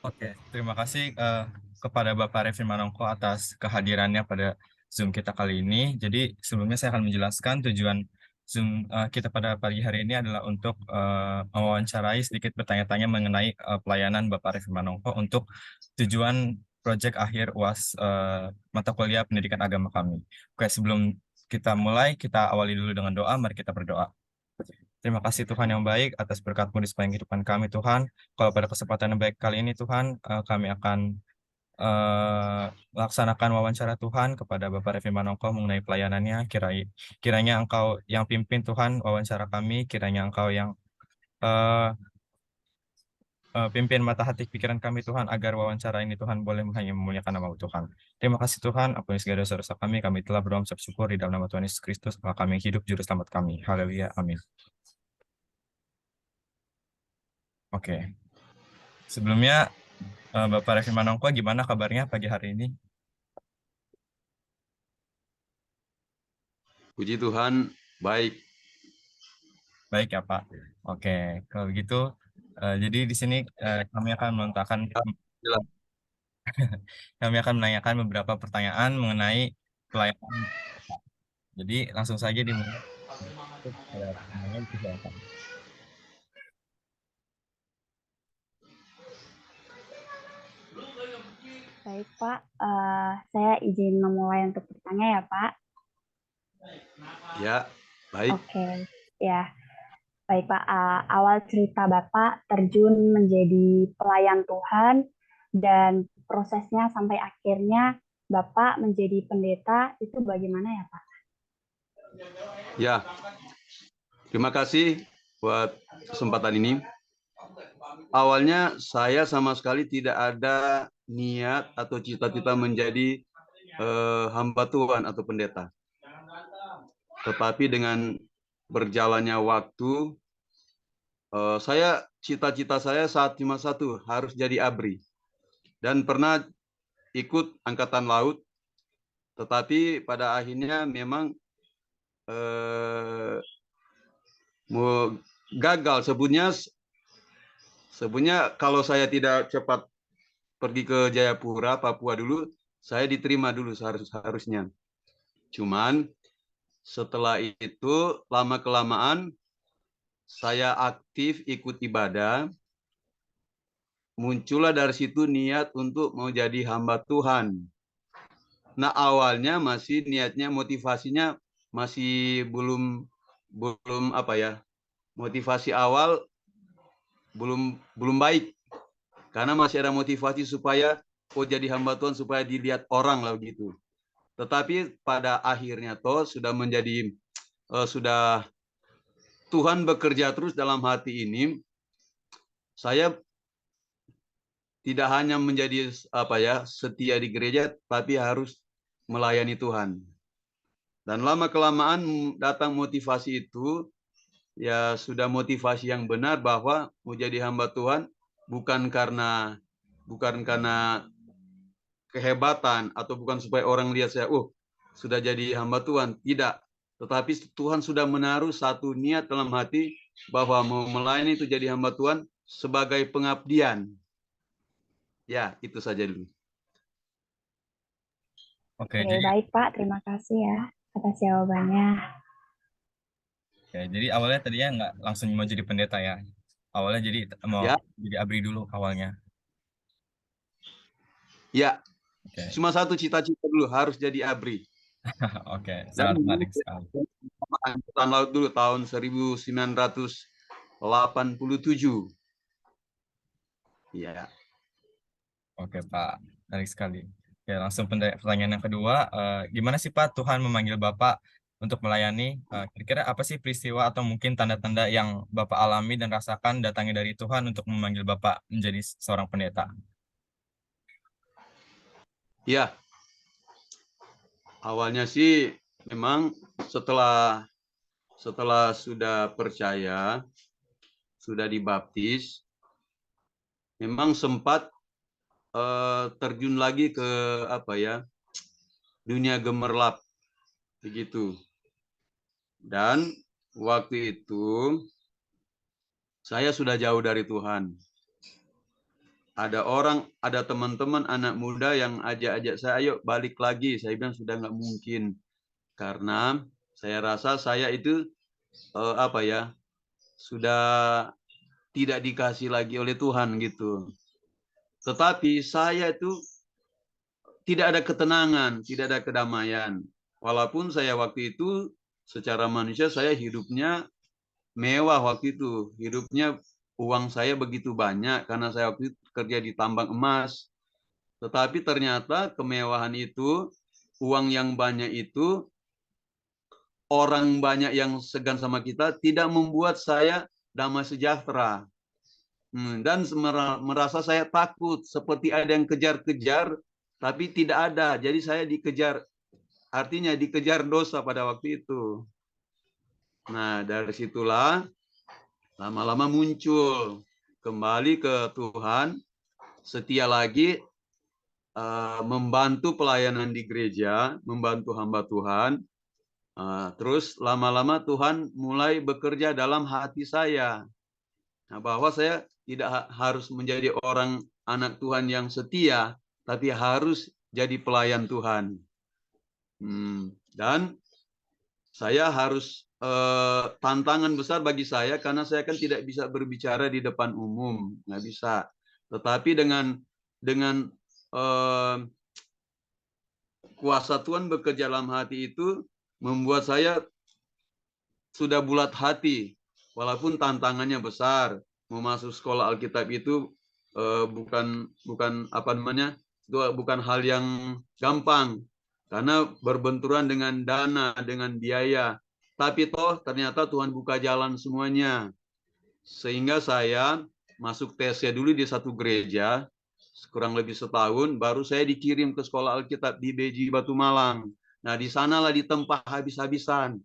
Oke, terima kasih kepada Bapak Refri Manongko atas kehadirannya pada Zoom kita kali ini. Jadi sebelumnya saya akan menjelaskan tujuan Zoom kita pada pagi hari ini adalah untuk mewawancarai sedikit bertanya-tanya mengenai pelayanan Bapak Refri Manongko untuk tujuan proyek akhir UAS mata kuliah pendidikan agama kami. Oke, sebelum kita mulai, kita awali dulu dengan doa. Mari kita berdoa. Terima kasih Tuhan yang baik atas berkat-Mu di sepanjang kehidupan kami Tuhan. Kalau pada kesempatan yang baik kali ini Tuhan, kami akan eh, laksanakan wawancara Tuhan kepada Bapak Revi Manongko mengenai pelayanannya. Kiranya Engkau yang pimpin Tuhan wawancara kami, kiranya Engkau yang eh, pimpin mata hati pikiran kami Tuhan, agar wawancara ini Tuhan boleh hanya memuliakan nama Tuhan. Terima kasih Tuhan, ampuni segala dosa-dosa kami telah berdoa mengucap syukur di dalam nama Tuhan Yesus Kristus, Allah kami yang hidup, Juru Selamat kami. Haleluya, amin. Oke. Sebelumnya, Bapak Revi Manongko, gimana kabarnya pagi hari ini? Puji Tuhan, baik. Baik ya Pak. Oke, kalau begitu, jadi di sini kami akan melontarkan, kami akan menanyakan beberapa pertanyaan mengenai pelayanan. Jadi langsung saja dimulai. Pertanyaannya silakan. Baik, Pak. Saya izin memulai untuk bertanya ya, Pak. Ya, baik. Oke, ya. Baik, Pak. Awal cerita Bapak terjun menjadi pelayan Tuhan dan prosesnya sampai akhirnya Bapak menjadi pendeta itu bagaimana ya, Pak? Ya, terima kasih buat kesempatan ini. Awalnya saya sama sekali tidak ada niat atau cita-cita menjadi hamba Tuhan atau pendeta. Tetapi dengan berjalannya waktu, cita-cita saya saat cuma satu, harus jadi ABRI. Dan pernah ikut Angkatan Laut, tetapi pada akhirnya memang gagal. Sebenarnya kalau saya tidak cepat pergi ke Jayapura, Papua dulu, saya diterima dulu seharusnya. Cuman setelah itu lama-kelamaan saya aktif ikut ibadah, muncullah dari situ niat untuk mau jadi hamba Tuhan. Nah, awalnya masih niatnya, motivasinya masih belum belum apa ya? Motivasi awal belum baik, karena masih ada motivasi supaya jadi hamba Tuhan, supaya dilihat orang lah gitu. Tetapi pada akhirnya sudah menjadi sudah Tuhan bekerja terus dalam hati ini. Saya tidak hanya menjadi setia di gereja, tapi harus melayani Tuhan. Dan lama kelamaan datang motivasi itu, ya sudah motivasi yang benar bahwa mau jadi hamba Tuhan bukan karena kehebatan, atau bukan supaya orang lihat saya, sudah jadi hamba Tuhan. Tidak. Tetapi Tuhan sudah menaruh satu niat dalam hati bahwa mau melayani itu jadi hamba Tuhan sebagai pengabdian. Ya, itu saja dulu. Oke, Oke, jadi baik, Pak. Terima kasih ya atas jawabannya. jadi awalnya tadinya nggak langsung mau jadi pendeta ya. Awalnya jadi mau Ya, jadi ABRI dulu awalnya. ya. Oke, Cuma satu cita-cita dulu, harus jadi ABRI. oke, Dan sangat menarik sekali. Angkatan Laut dulu tahun 1987. Ya. Oke Pak, menarik sekali. Oke, langsung pertanyaan yang kedua, gimana sih Pak Tuhan memanggil Bapak untuk melayani? Kira-kira apa sih peristiwa atau mungkin tanda-tanda yang Bapak alami dan rasakan datangnya dari Tuhan untuk memanggil Bapak menjadi seorang pendeta? Ya, awalnya sih memang setelah setelah sudah percaya, sudah dibaptis, memang sempat terjun lagi ke dunia gemerlap begitu. Dan waktu itu saya sudah jauh dari Tuhan. ada teman-teman anak muda yang ajak-ajak saya, ayo balik lagi. Saya bilang sudah nggak mungkin, karena saya rasa saya itu sudah tidak dikasih lagi oleh Tuhan gitu. Tetapi saya itu tidak ada ketenangan, tidak ada kedamaian. Walaupun saya waktu itu secara manusia saya hidupnya mewah waktu itu. Hidupnya uang saya begitu banyak karena saya waktu itu kerja di tambang emas. Tetapi ternyata kemewahan itu, uang yang banyak itu, orang banyak yang segan sama kita tidak membuat saya damai sejahtera. Dan merasa saya takut, seperti ada yang kejar-kejar, tapi tidak ada. Jadi saya dikejar, artinya dikejar dosa pada waktu itu. Nah, dari situlah lama-lama muncul kembali ke Tuhan, setia lagi membantu pelayanan di gereja, membantu hamba Tuhan. Terus lama-lama Tuhan mulai bekerja dalam hati saya. Nah, bahwa saya tidak harus menjadi orang anak Tuhan yang setia, tapi harus jadi pelayan Tuhan. Dan saya harus tantangan besar bagi saya karena saya kan tidak bisa berbicara di depan umum, nggak bisa. Tetapi dengan kuasa Tuhan bekerja dalam hati itu membuat saya sudah bulat hati, walaupun tantangannya besar. Mau masuk sekolah Alkitab itu bukan hal yang gampang karena berbenturan dengan dana, dengan biaya. Tapi toh ternyata Tuhan buka jalan semuanya. Sehingga saya masuk tesnya dulu di satu gereja, kurang lebih setahun, baru saya dikirim ke sekolah Alkitab di Beji Batu Malang. Nah, di sanalah ditempah habis-habisan.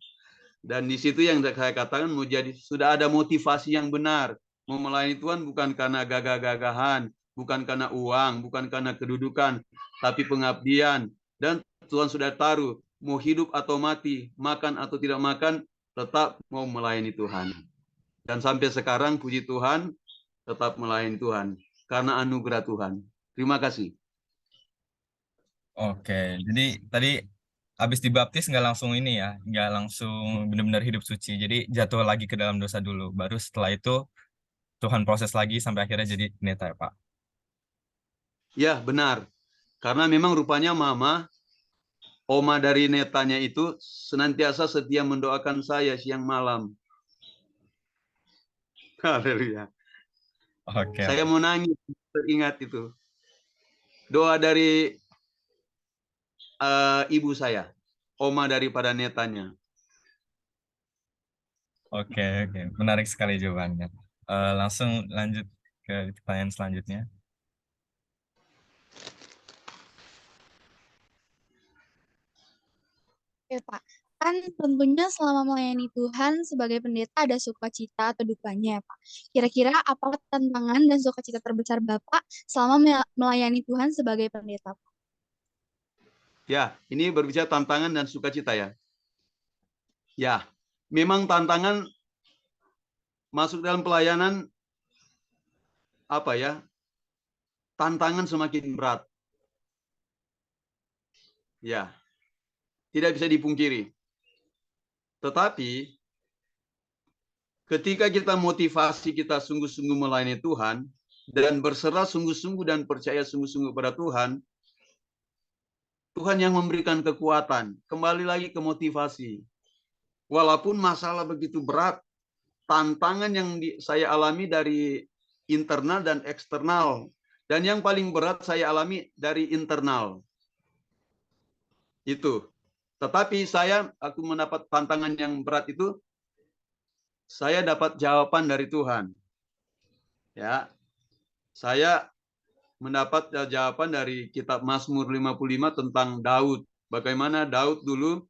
Dan di situ yang saya katakan sudah ada motivasi yang benar. Mau melayani Tuhan bukan karena gagah-gagahan, bukan karena uang, bukan karena kedudukan, tapi pengabdian. Dan Tuhan sudah taruh, mau hidup atau mati, makan atau tidak makan, tetap mau melayani Tuhan. Dan sampai sekarang, puji Tuhan, tetap melayani Tuhan. Karena anugerah Tuhan. Terima kasih. Oke, jadi tadi habis dibaptis nggak langsung ini ya, nggak langsung benar-benar hidup suci. Jadi jatuh lagi ke dalam dosa dulu. Baru setelah itu Tuhan proses lagi sampai akhirnya jadi pendeta ya Pak. Ya, benar. Karena memang rupanya oma dari netanya itu senantiasa setia mendoakan saya siang malam. Haleluya. Oke, Saya mau nangis teringat itu. Doa dari ibu saya, oma daripada netanya. oke, oke. Menarik sekali jawabannya. Langsung lanjut ke pertanyaan selanjutnya. Oke, Pak. Kan tentunya selama melayani Tuhan sebagai pendeta ada sukacita atau dukanya ya, Pak. Kira-kira apa tantangan dan sukacita terbesar Bapak selama melayani Tuhan sebagai pendeta, Pak? Ya, ini berbicara tantangan dan sukacita ya. Ya, memang tantangan masuk dalam pelayanan tantangan semakin berat. Ya, tidak bisa dipungkiri. Tetapi ketika kita motivasi kita sungguh-sungguh melayani Tuhan dan berserah sungguh-sungguh dan percaya sungguh-sungguh pada Tuhan, Tuhan yang memberikan kekuatan. Kembali lagi ke motivasi. Walaupun masalah begitu berat, tantangan yang saya alami dari internal dan eksternal. Dan yang paling berat saya alami dari internal. Itu. Tetapi aku mendapat tantangan yang berat itu, saya dapat jawaban dari Tuhan. Ya, saya mendapat jawaban dari kitab Mazmur 55 tentang Daud. Bagaimana Daud dulu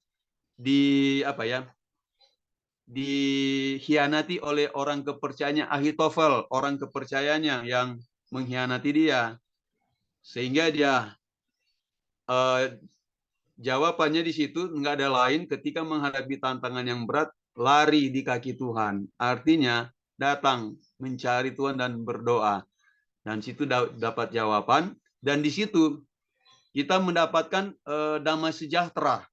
dikhianati oleh orang kepercayaannya Ahitofel, orang kepercayaannya yang mengkhianati dia. Sehingga dia jawabannya di situ nggak ada lain ketika menghadapi tantangan yang berat, lari di kaki Tuhan. Artinya datang mencari Tuhan dan berdoa. Dan situ dapat jawaban, dan di situ kita mendapatkan damai sejahtera.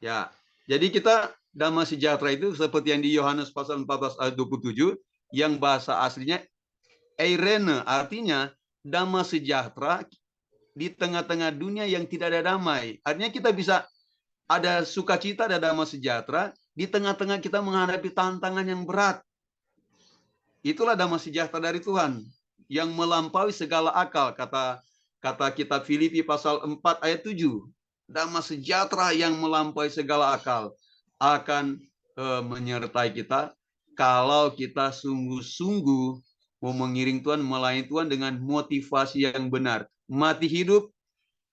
Ya, jadi kita damai sejahtera itu seperti yang di Yohanes pasal 14 ayat 27, yang bahasa aslinya eirene, artinya damai sejahtera di tengah-tengah dunia yang tidak ada damai. Artinya kita bisa ada sukacita, ada damai sejahtera di tengah-tengah kita menghadapi tantangan yang berat. Itulah damai sejahtera dari Tuhan yang melampaui segala akal, kata kitab Filipi pasal 4 ayat 7. Damai sejahtera yang melampaui segala akal akan menyertai kita kalau kita sungguh-sungguh mau mengiring Tuhan, melayani Tuhan dengan motivasi yang benar. Mati hidup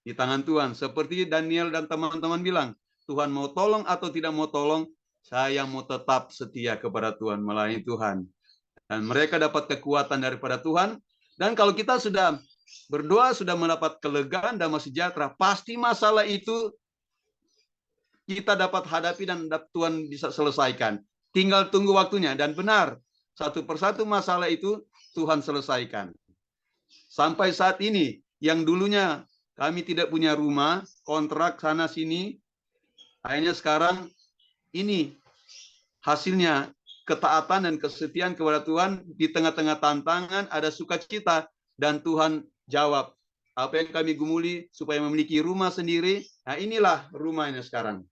di tangan Tuhan. Seperti Daniel dan teman-teman bilang, Tuhan mau tolong atau tidak mau tolong, saya mau tetap setia kepada Tuhan, melayani Tuhan. Dan mereka dapat kekuatan daripada Tuhan. Dan kalau kita sudah berdoa, sudah mendapat kelegaan, damai sejahtera, pasti masalah itu kita dapat hadapi dan Tuhan bisa selesaikan. Tinggal tunggu waktunya. Dan benar, satu persatu masalah itu Tuhan selesaikan. Sampai saat ini, yang dulunya kami tidak punya rumah, kontrak sana sini, akhirnya sekarang ini hasilnya ketaatan dan kesetiaan kepada Tuhan. Di tengah-tengah tantangan ada sukacita, dan Tuhan jawab apa yang kami gumuli supaya memiliki rumah sendiri. Nah, inilah rumahnya sekarang.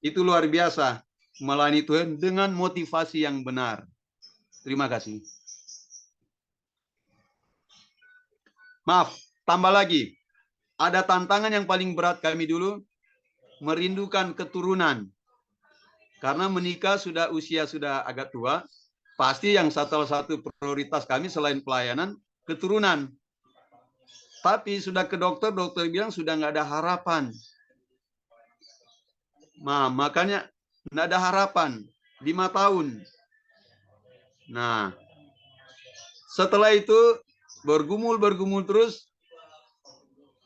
Itu luar biasa, melayani Tuhan dengan motivasi yang benar. Terima kasih. Maaf, tambah lagi. Ada tantangan yang paling berat kami dulu, merindukan keturunan. Karena menikah usia sudah agak tua, pasti yang salah satu prioritas kami selain pelayanan, keturunan. Tapi sudah ke dokter bilang sudah nggak ada harapan. Nah, makanya nggak ada harapan. 5 tahun. Nah, setelah itu bergumul terus,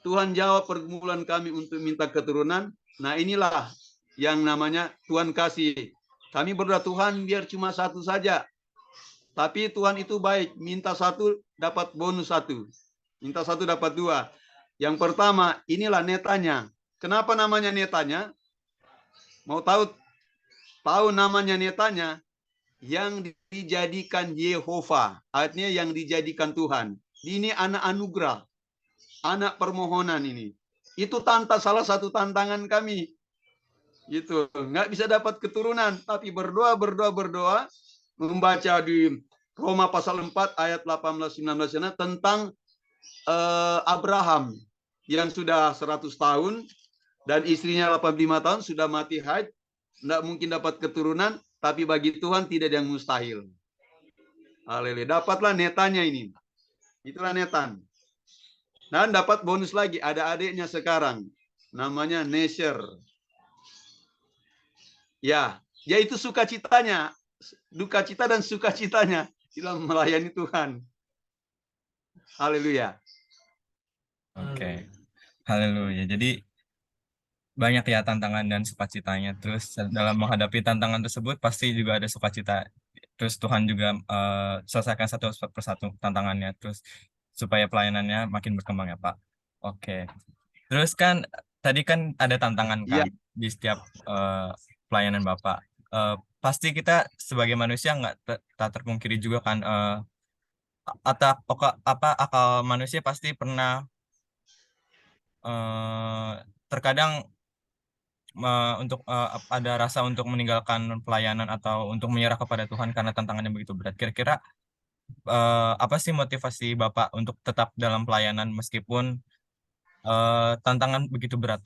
Tuhan jawab pergumulan kami untuk minta keturunan. Nah, inilah yang namanya Tuhan kasih. Kami berdoa, Tuhan biar cuma satu saja. Tapi Tuhan itu baik. Minta satu dapat bonus satu. Minta satu dapat dua. Yang pertama, inilah netanya. Kenapa namanya netanya? Mau tahu namanya netanya? Yang dijadikan Yehova. Artinya yang dijadikan Tuhan. Ini anak anugerah. Anak permohonan ini. Itu salah satu tantangan kami. Gitu. Nggak bisa dapat keturunan. Tapi berdoa. Membaca di Roma pasal 4 ayat 18-19 tentang Abraham yang sudah 100 tahun dan istrinya 85 tahun sudah mati haid. Nggak mungkin dapat keturunan. Tapi bagi Tuhan tidak ada yang mustahil. Haleluya. Dapatlah netanya ini. Itulah netan. Dan dapat bonus lagi. Ada adiknya sekarang. Namanya Nesher. Ya, yaitu sukacitanya. Dukacita dan sukacitanya dalam melayani Tuhan. Haleluya. Oke. Haleluya. Jadi banyak ya tantangan dan sukacitanya. Terus dalam menghadapi tantangan tersebut pasti juga ada sukacita. Terus Tuhan juga selesaikan satu persatu tantangannya. Terus supaya pelayanannya makin berkembang ya Pak. Oke. Terus kan tadi kan ada tantangan kan Iya. di setiap pelayanan Bapak. Pasti kita sebagai manusia tak terpungkiri juga kan akal manusia pasti pernah terkadang untuk ada rasa untuk meninggalkan pelayanan atau untuk menyerah kepada Tuhan karena tantangannya begitu berat. Kira-kira apa sih motivasi Bapak untuk tetap dalam pelayanan meskipun tantangan begitu berat?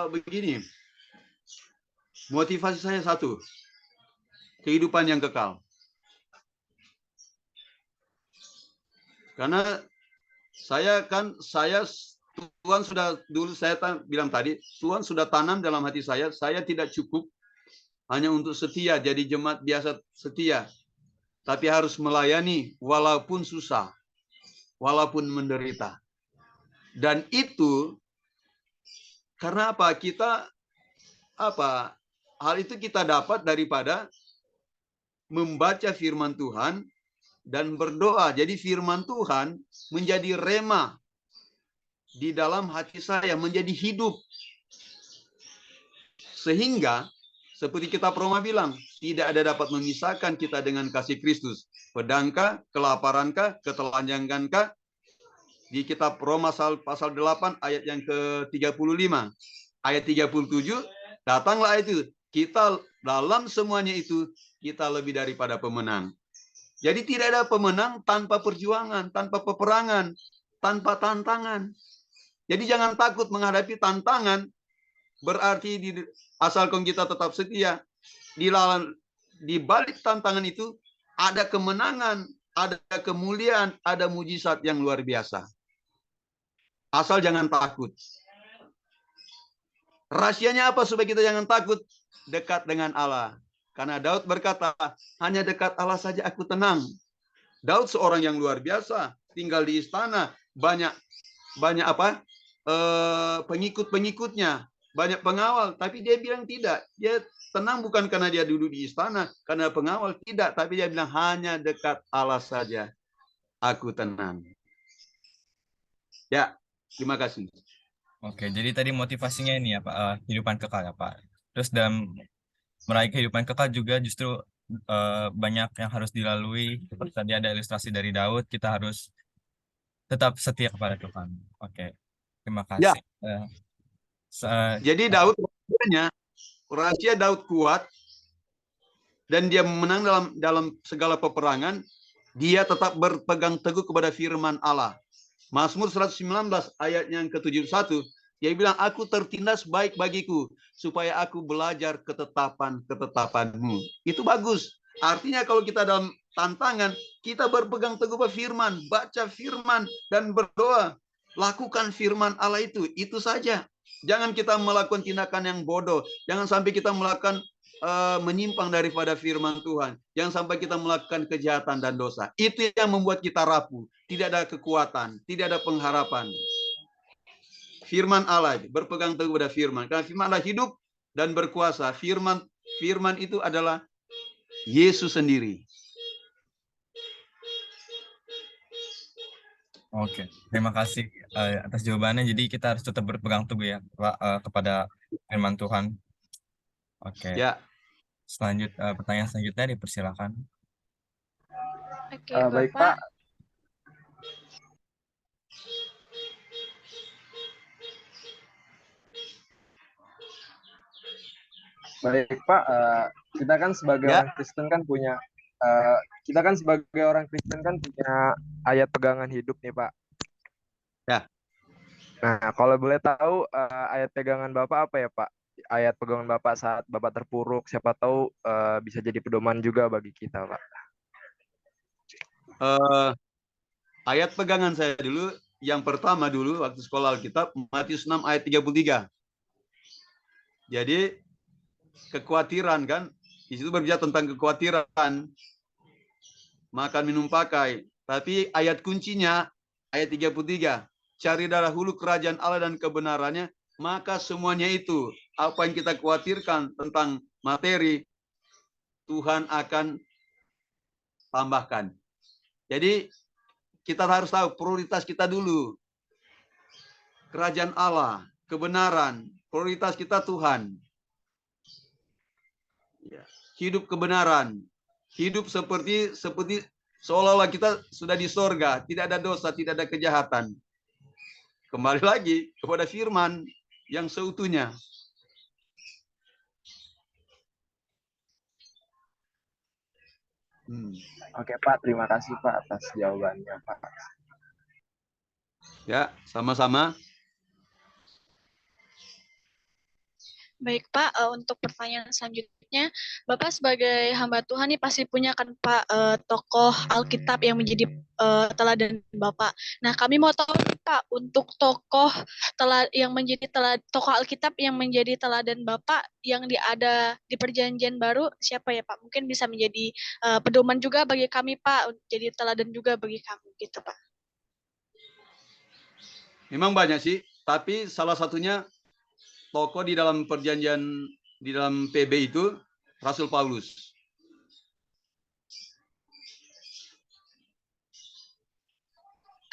Begini, motivasi saya satu, kehidupan yang kekal. Karena Tuhan sudah dulu saya bilang tadi, Tuhan sudah tanam dalam hati saya tidak cukup hanya untuk setia jadi jemaat biasa setia, tapi harus melayani walaupun susah, walaupun menderita. Dan itu karena apa? Kita apa? Hal itu kita dapat daripada membaca firman Tuhan dan berdoa. Jadi firman Tuhan menjadi rema di dalam hati saya, menjadi hidup. Sehingga seperti kita Roma bilang, tidak ada dapat memisahkan kita dengan kasih Kristus. Pedangkah, kelaparankah, ketelanjangankah? Di kitab Roma pasal 8 ayat yang ke-35. Ayat 37, datanglah itu. Kita dalam semuanya itu, kita lebih daripada pemenang. Jadi tidak ada pemenang tanpa perjuangan, tanpa peperangan, tanpa tantangan. Jadi jangan takut menghadapi tantangan, berarti asalkan kita tetap setia, di balik tantangan itu ada kemenangan, ada kemuliaan, ada mujizat yang luar biasa. Asal jangan takut. Rahasianya apa supaya kita jangan takut? Dekat dengan Allah. Karena Daud berkata, hanya dekat Allah saja aku tenang. Daud seorang yang luar biasa, tinggal di istana, banyak pengikut-pengikutnya, banyak pengawal, tapi dia bilang tidak. Dia tenang bukan karena dia duduk di istana, karena pengawal, tidak, tapi dia bilang hanya dekat Allah saja aku tenang. Ya, terima kasih. Oke, jadi tadi motivasinya ini ya Pak, kehidupan kekal ya Pak. Terus dalam meraih kehidupan kekal juga justru banyak yang harus dilalui. Seperti tadi ada ilustrasi dari Daud, kita harus tetap setia kepada Tuhan. Oke, terima Ya. kasih. Jadi Daud rahasia Daud kuat dan dia menang dalam segala peperangan. Dia tetap berpegang teguh kepada firman Allah. Mazmur 119 ayat yang ke-71, dia bilang, aku tertindas baik bagiku, supaya aku belajar ketetapan-ketetapanmu. Itu bagus. Artinya kalau kita dalam tantangan, kita berpegang teguh pada firman, baca firman, dan berdoa. Lakukan firman Allah itu saja. Jangan kita melakukan tindakan yang bodoh. Jangan sampai kita melakukan menyimpang daripada firman Tuhan. Jangan sampai kita melakukan kejahatan dan dosa. Itu yang membuat kita rapuh. Tidak ada kekuatan, tidak ada pengharapan. Firman Allah, berpegang teguh pada firman. Karena firman Allah hidup dan berkuasa. Firman itu adalah Yesus sendiri. Oke, terima kasih atas jawabannya. Jadi kita harus tetap berpegang teguh ya Pak, kepada firman Tuhan. Oke. Ya. Pertanyaan selanjutnya dipersilakan. Oke, Baik Bapak. Pak. Baik Pak, kita kan sebagai orang Kristen kan punya ayat pegangan hidup nih Pak. Ya. Nah, kalau boleh tahu ayat pegangan Bapak apa ya Pak? Ayat pegangan Bapak saat Bapak terpuruk, siapa tahu bisa jadi pedoman juga bagi kita Pak. Ayat pegangan saya dulu, yang pertama dulu waktu sekolah Alkitab, Matius 6 ayat 33. Jadi kekhawatiran kan, di situ berbicara tentang kekhawatiran, makan minum pakai. Tapi ayat kuncinya ayat 33, cari dahulu kerajaan Allah dan kebenarannya, maka semuanya itu, apa yang kita khawatirkan tentang materi, Tuhan akan tambahkan. Jadi kita harus tahu prioritas kita dulu. Kerajaan Allah, kebenaran, prioritas kita Tuhan. Hidup kebenaran, hidup seperti seolah-olah kita sudah di sorga, tidak ada dosa, tidak ada kejahatan. Kembali lagi kepada firman yang seutuhnya. Oke Pak, terima kasih Pak atas jawabannya Pak. Ya, sama-sama. Baik Pak, untuk pertanyaan selanjutnya, Bapak sebagai hamba Tuhan nih pasti punya kan Pak tokoh Alkitab yang menjadi teladan Bapak. Nah, kami mau tahu nih, Pak, untuk tokoh tokoh Alkitab yang menjadi teladan Bapak yang ada di Perjanjian Baru siapa ya Pak? Mungkin bisa menjadi pedoman juga bagi kami Pak, jadi teladan juga bagi kami gitu Pak. Memang banyak sih, tapi salah satunya tokoh di dalam Perjanjian di dalam PB itu Rasul Paulus.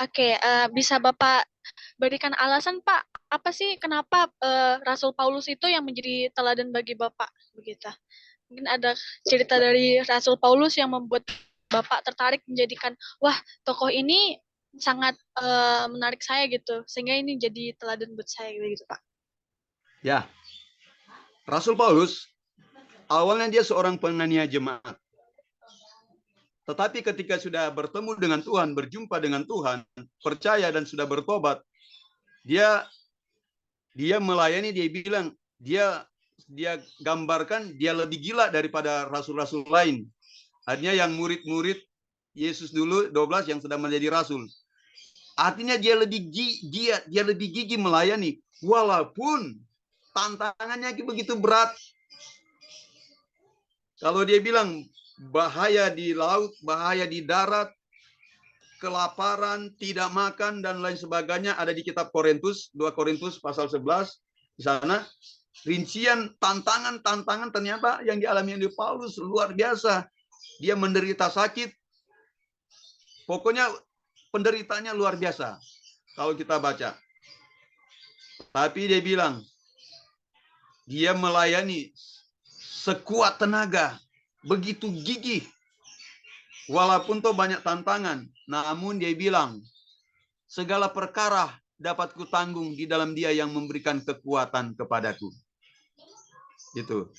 Oke, bisa Bapak berikan alasan Pak, apa sih kenapa Rasul Paulus itu yang menjadi teladan bagi Bapak begitu? Mungkin ada cerita dari Rasul Paulus yang membuat Bapak tertarik menjadikan, wah tokoh ini sangat menarik saya gitu, sehingga ini jadi teladan buat saya gitu Pak. Ya, Rasul Paulus awalnya dia seorang penganiaya jemaat. Tetapi ketika sudah bertemu dengan Tuhan, berjumpa dengan Tuhan, percaya dan sudah bertobat, dia melayani, dia bilang, dia gambarkan dia lebih gila daripada rasul-rasul lain. Artinya yang murid-murid Yesus dulu 12 yang sedang menjadi rasul. Artinya dia lebih gigih melayani walaupun tantangannya begitu berat. Kalau dia bilang bahaya di laut, bahaya di darat, kelaparan, tidak makan dan lain sebagainya, ada di kitab Korintus, 2 Korintus pasal 11 di sana. Rincian tantangan ternyata yang dialami oleh Paulus luar biasa. Dia menderita sakit. Pokoknya penderitaannya luar biasa kalau kita baca. Tapi dia bilang dia melayani sekuat tenaga, begitu gigih. Walaupun toh banyak tantangan, namun dia bilang segala perkara dapat kutanggung di dalam Dia yang memberikan kekuatan kepadaku. Gitu.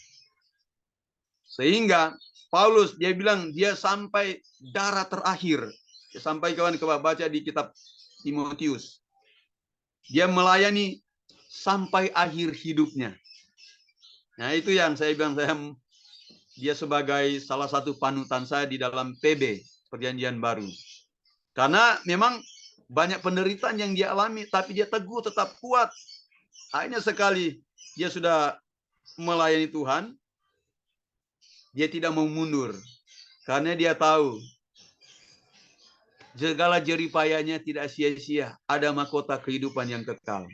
Sehingga Paulus dia bilang dia sampai darah terakhir. Sampai kawan baca di kitab Timotius. Dia melayani sampai akhir hidupnya. Nah, itu yang saya bilang, dia sebagai salah satu panutan saya di dalam PB, Perjanjian Baru. Karena memang banyak penderitaan yang dia alami, tapi dia teguh, tetap kuat. Akhirnya sekali dia sudah melayani Tuhan, dia tidak mau mundur. Karena dia tahu segala jeripayanya tidak sia-sia. Ada mahkota kehidupan yang kekal.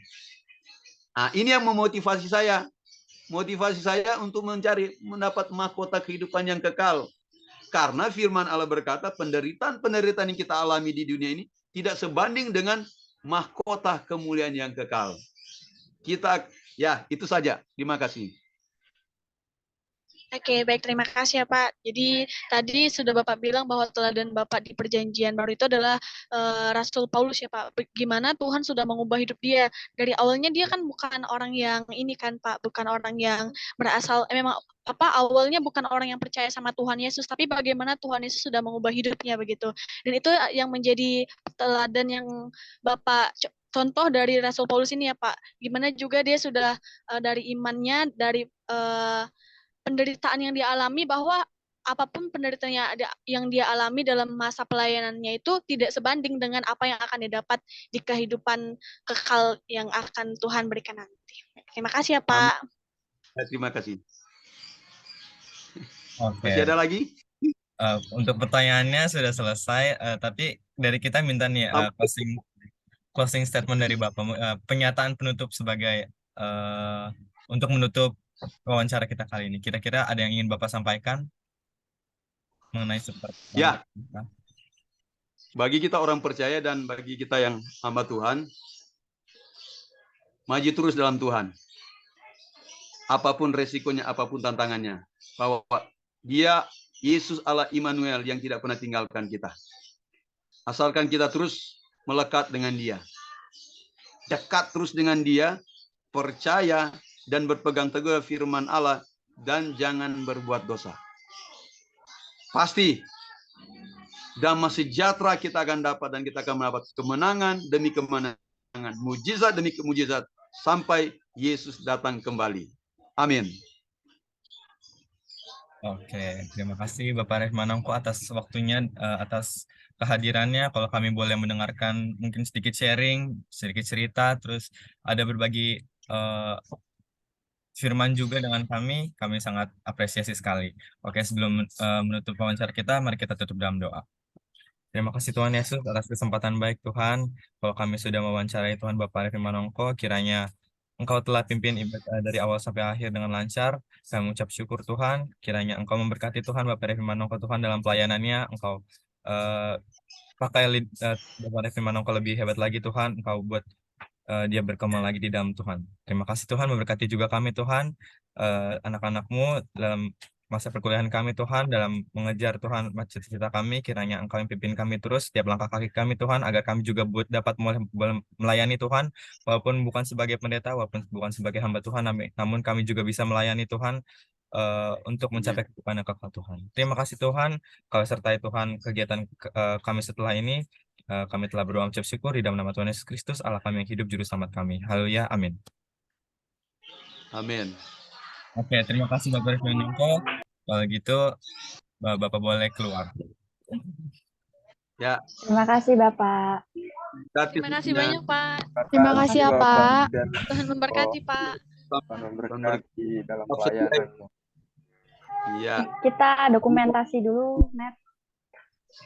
Nah, ini yang memotivasi saya. Motivasi saya untuk mendapat mahkota kehidupan yang kekal. Karena firman Allah berkata, penderitaan-penderitaan yang kita alami di dunia ini tidak sebanding dengan mahkota kemuliaan yang kekal. Ya, itu saja. Terima kasih. Oke, baik, terima kasih ya Pak. Jadi tadi sudah Bapak bilang bahwa teladan Bapak di Perjanjian Baru itu adalah Rasul Paulus ya Pak. Bagaimana Tuhan sudah mengubah hidup dia. Dari awalnya dia kan bukan orang yang ini kan Pak, bukan orang yang berasal, memang awalnya bukan orang yang percaya sama Tuhan Yesus, tapi bagaimana Tuhan Yesus sudah mengubah hidupnya begitu. Dan itu yang menjadi teladan yang Bapak contoh dari Rasul Paulus ini ya Pak. Gimana juga dia sudah dari imannya, dari penderitaan yang dia alami, bahwa apapun penderitaan yang dia alami dalam masa pelayanannya itu tidak sebanding dengan apa yang akan dia dapat di kehidupan kekal yang akan Tuhan berikan nanti. Terima kasih ya Pak. Terima kasih. Oke. Masih ada lagi? Untuk pertanyaannya sudah selesai, tapi dari kita minta nih closing statement dari Bapak, pernyataan penutup sebagai untuk menutup wawancara kita kali ini. Kira-kira ada yang ingin Bapak sampaikan mengenai seperti ya. Bagi kita orang percaya dan bagi kita yang hamba Tuhan, maju terus dalam Tuhan. Apapun resikonya, apapun tantangannya, bahwa Dia Yesus Allah Immanuel yang tidak pernah tinggalkan kita. Asalkan kita terus melekat dengan Dia, dekat terus dengan Dia, percaya dan berpegang teguh firman Allah, dan jangan berbuat dosa. Pasti damai sejahtera kita akan dapat, dan kita akan mendapat kemenangan demi kemenangan, mujizat demi mujizat, sampai Yesus datang kembali. Amin. Oke, terima kasih Bapak Arif Manongko atas waktunya, atas kehadirannya. Kalau kami boleh mendengarkan mungkin sedikit sharing, sedikit cerita, terus ada berbagi firman juga dengan kami sangat apresiasi sekali. Oke, sebelum menutup wawancara kita, mari kita tutup dalam doa. Terima kasih Tuhan Yesus atas kesempatan baik Tuhan. Kalau kami sudah mewawancarai Tuhan Bapak Arif Manongko, kiranya Engkau telah pimpin ibadah dari awal sampai akhir dengan lancar. Kami mengucap syukur Tuhan. Kiranya Engkau memberkati Tuhan Bapak Revi Manongko Tuhan dalam pelayanannya. Engkau eh, pakai Bapak Revi Manongko lebih hebat lagi Tuhan. Engkau buat dia berkembang lagi di dalam Tuhan. Terima kasih Tuhan, memberkati juga kami Tuhan, anak-anak-Mu dalam masa perkuliahan kami Tuhan, dalam mengejar Tuhan cita-cita kami, kiranya Engkau yang pimpin kami terus setiap langkah kaki kami Tuhan, agar kami juga dapat melayani Tuhan, walaupun bukan sebagai pendeta, walaupun bukan sebagai hamba Tuhan, namun kami juga bisa melayani Tuhan untuk mencapai kehidupan yang kekal Tuhan. Terima kasih Tuhan, Kau sertai Tuhan kegiatan kami setelah ini. Kami telah berdoa mengucap syukur di dalam nama Tuhan Yesus Kristus, Allah kami yang hidup, Juru Selamat kami. Haleluya, amin. Amin. Oke, terima kasih Bapak Revi Manongko. Kalau gitu, Bapak boleh keluar. Ya, Terima kasih Bapak. Terima kasih banyak, Pak. Terima kasih ya, Pak. Dan Tuhan memberkati, Pak. Tuhan memberkati dalam pelayanan. Iya. Kita dokumentasi dulu, Net.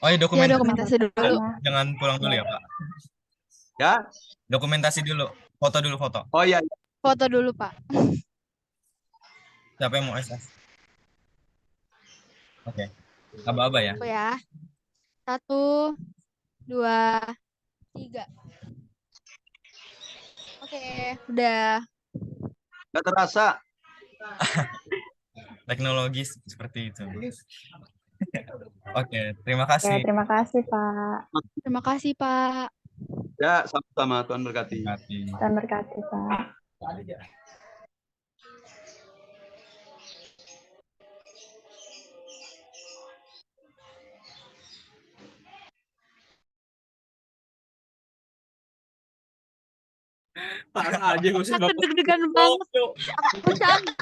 Oh iya, Ya, dokumentasi dulu. Jangan pulang dulu ya Pak. Ya. Dokumentasi dulu, foto dulu foto. Oh iya. Foto dulu, Pak. Siapa yang mau SS? Oke, aba-aba ya. Aku ya. 1, 2, 3. Oke, udah. Nggak terasa. Teknologi seperti itu. Oke, terima Oke, kasih. terima kasih Pak. Terima kasih, Pak. Ya, sama-sama. Tuhan berkati. Tuhan berkati Pak. Parah aja gue sih Aku deg-degan banget. Aku capek.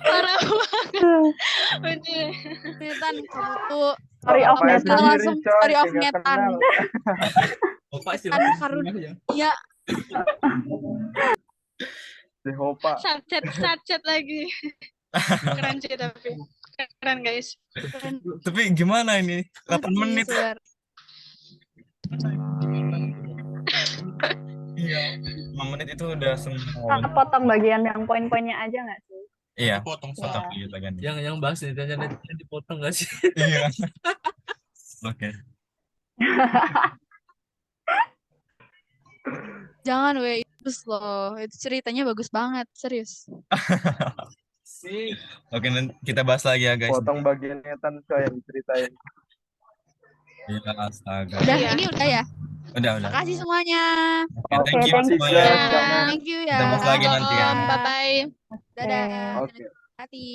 Parah banget. Bener. Netan, kamu tuh Sorry of Bapaknya Netan. sendiri, langsung coy, story of kayak nggak Netan. kenal. Bapak Netan Karun. Ya, Si Hopa. Satchet lagi. Keren sih tapi. Keren, guys. keren. Tapi gimana ini? 8 Asli, menit. swear. Iya, 5 menit itu udah semua. Kita potong bagian yang poin-poinnya aja nggak sih? Iya, Potong foto Ya. gitu kan. yang bahas ditanya dipotong gak sih? Iya. Oke. Jangan weh, itu loh. Itu ceritanya bagus banget, serius. Oke, nanti kita bahas lagi ya guys. Potong bagian Netan coy yang ceritain. Iya, astaga. Udah, Iya. ini udah ya. Udah. Makasih semuanya. Oke, Oke, thank you thank you. semuanya. Guys, jangan. Thank you ya. Kita bahas lagi nanti ya. Bye-bye. Dadah. Oke. Hati.